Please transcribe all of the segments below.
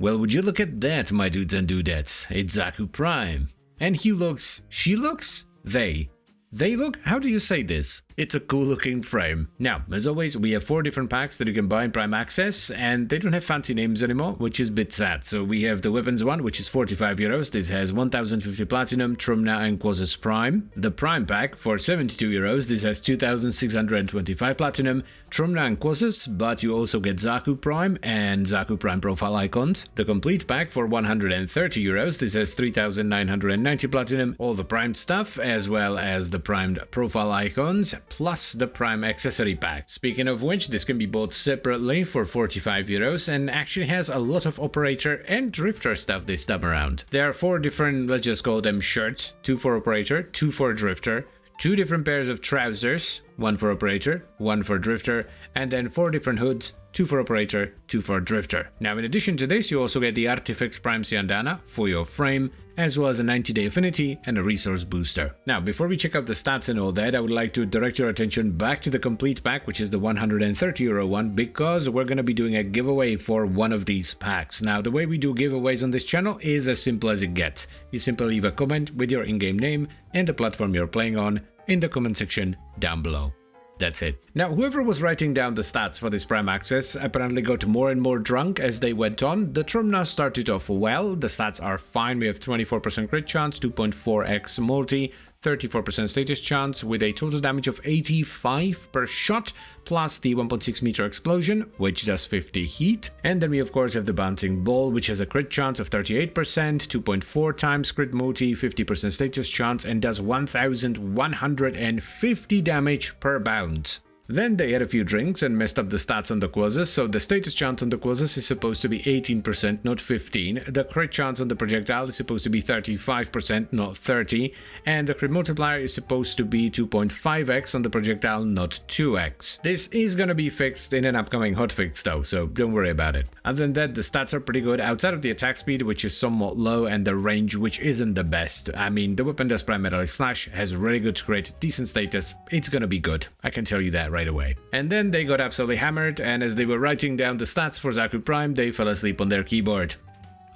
Well, would you look at that, my dudes and dudettes? It's Xaku Prime. And he looks, she looks, they look, how do you say this? It's a cool looking frame. Now, as always, we have 4 different packs that you can buy in Prime Access, and they don't have fancy names anymore, which is a bit sad. So we have the weapons one, which is 45 euros. This has 1050 platinum, Trumna and Quasus Prime. The Prime pack for 72 euros. This has 2625 platinum, Trumna and Quasus, but you also get Xaku Prime and Xaku Prime profile icons. The complete pack for 130 euros. This has 3990 platinum, all the primed stuff, as well as the primed profile icons, plus the Prime accessory pack. Speaking of which, this can be bought separately for 45 euros and actually has a lot of operator and drifter stuff this time around. There are 4 different, let's just call them shirts, 2 for operator, 2 for drifter, 2 different pairs of trousers, 1 for operator, 1 for drifter, and then 4 different hoods, 2 for operator, 2 for drifter. Now, in addition to this, you also get the Artifacts Prime Siandana for your frame, as well as a 90-day affinity and a resource booster. Now, before we check out the stats and all that, I would like to direct your attention back to the complete pack, which is the 130 euro one, because we're going to be doing a giveaway for one of these packs. Now, the way we do giveaways on this channel is as simple as it gets. You simply leave a comment with your in-game name and the platform you're playing on in the comment section down below. That's it. Now, whoever was writing down the stats for this Prime Access apparently got more and more drunk as they went on. The Trumna started off well, the stats are fine, we have 24% crit chance, 2.4x multi, 34% status chance with a total damage of 85 per shot, plus the 1.6 meter explosion, which does 50 heat. And then we of course have the bouncing ball, which has a crit chance of 38%, 2.4 times crit multi, 50% status chance, and does 1150 damage per bounce. Then they had a few drinks and messed up the stats on the Quasus, so the status chance on the Quasus is supposed to be 18%, not 15, the crit chance on the projectile is supposed to be 35%, not 30, and the crit multiplier is supposed to be 2.5x on the projectile, not 2x. This is gonna be fixed in an upcoming hotfix though, so don't worry about it. Other than that, the stats are pretty good, outside of the attack speed, which is somewhat low, and the range, which isn't the best. I mean, the weapon does Prime Metallic Slash, has really good crit, decent status, it's gonna be good, I can tell you that right away. And then they got absolutely hammered, and as they were writing down the stats for Xaku Prime, they fell asleep on their keyboard.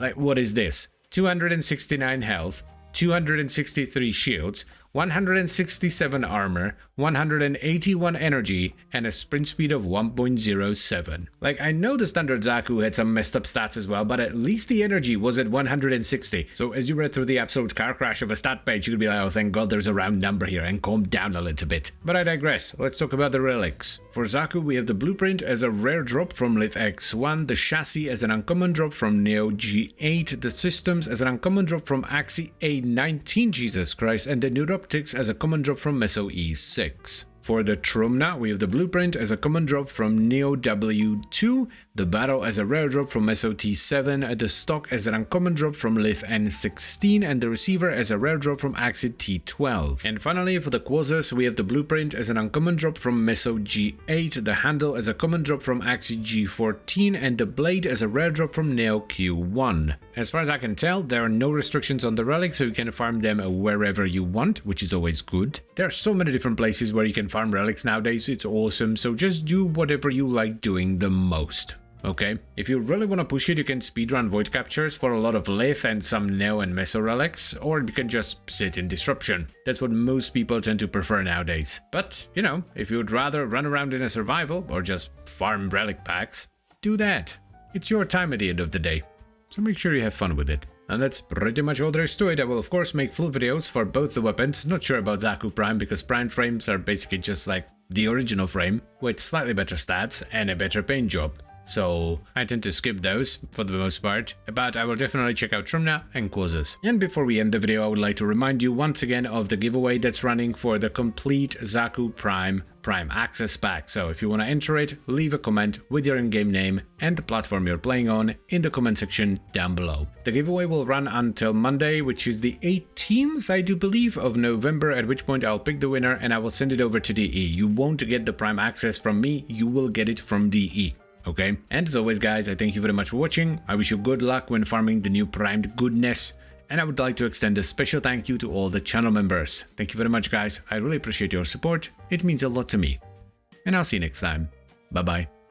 Like, what is this? 269 health, 263 shields, 167 armor, 181 energy, and a sprint speed of 1.07. Like, I know the standard Xaku had some messed up stats as well, but at least the energy was at 160. So as you read through the absolute car crash of a stat page, you could be like, oh, thank God there's a round number here, and calm down a little bit. But I digress. Let's talk about the relics. For Xaku, we have the blueprint as a rare drop from Lith X1, the chassis as an uncommon drop from Neo G8, the systems as an uncommon drop from Axie A19, Jesus Christ, and the new optics as a common drop from Meso E6. For the Trumna, we have the blueprint as a common drop from Neo W2, the battle as a rare drop from Meso T7, the stock as an uncommon drop from Lith N16, and the receiver as a rare drop from Axie T12. And finally, for the Quasus, we have the blueprint as an uncommon drop from Meso G8, the handle as a common drop from Axie G14, and the blade as a rare drop from Neo Q1. As far as I can tell, there are no restrictions on the relics, so you can farm them wherever you want, which is always good. There are so many different places where you can farm relics nowadays, it's awesome, so just do whatever you like doing the most. Okay, if you really want to push it, you can speedrun void captures for a lot of Lith and some Neo and Meso relics, or you can just sit in disruption. That's what most people tend to prefer nowadays. But, you know, if you'd rather run around in a survival or just farm relic packs, do that. It's your time at the end of the day, so make sure you have fun with it. And that's pretty much all there is to it. I will of course make full videos for both the weapons. Not sure about Xaku Prime because Prime frames are basically just like the original frame with slightly better stats and a better paint job. So I tend to skip those for the most part, but I will definitely check out Trumna and Quasus. And before we end the video, I would like to remind you once again of the giveaway that's running for the complete Xaku Prime Access pack. So if you want to enter it, leave a comment with your in-game name and the platform you're playing on in the comment section down below. The giveaway will run until Monday, which is the 18th, I do believe, of November, at which point I'll pick the winner and I will send it over to DE. You won't get the Prime Access from me, you will get it from DE. Okay, and as always guys, I thank you very much for watching. I wish you good luck when farming the new primed goodness, and I would like to extend a special thank you to all the channel members. Thank you very much guys, I really appreciate your support, it means a lot to me. And I'll see you next time. Bye bye.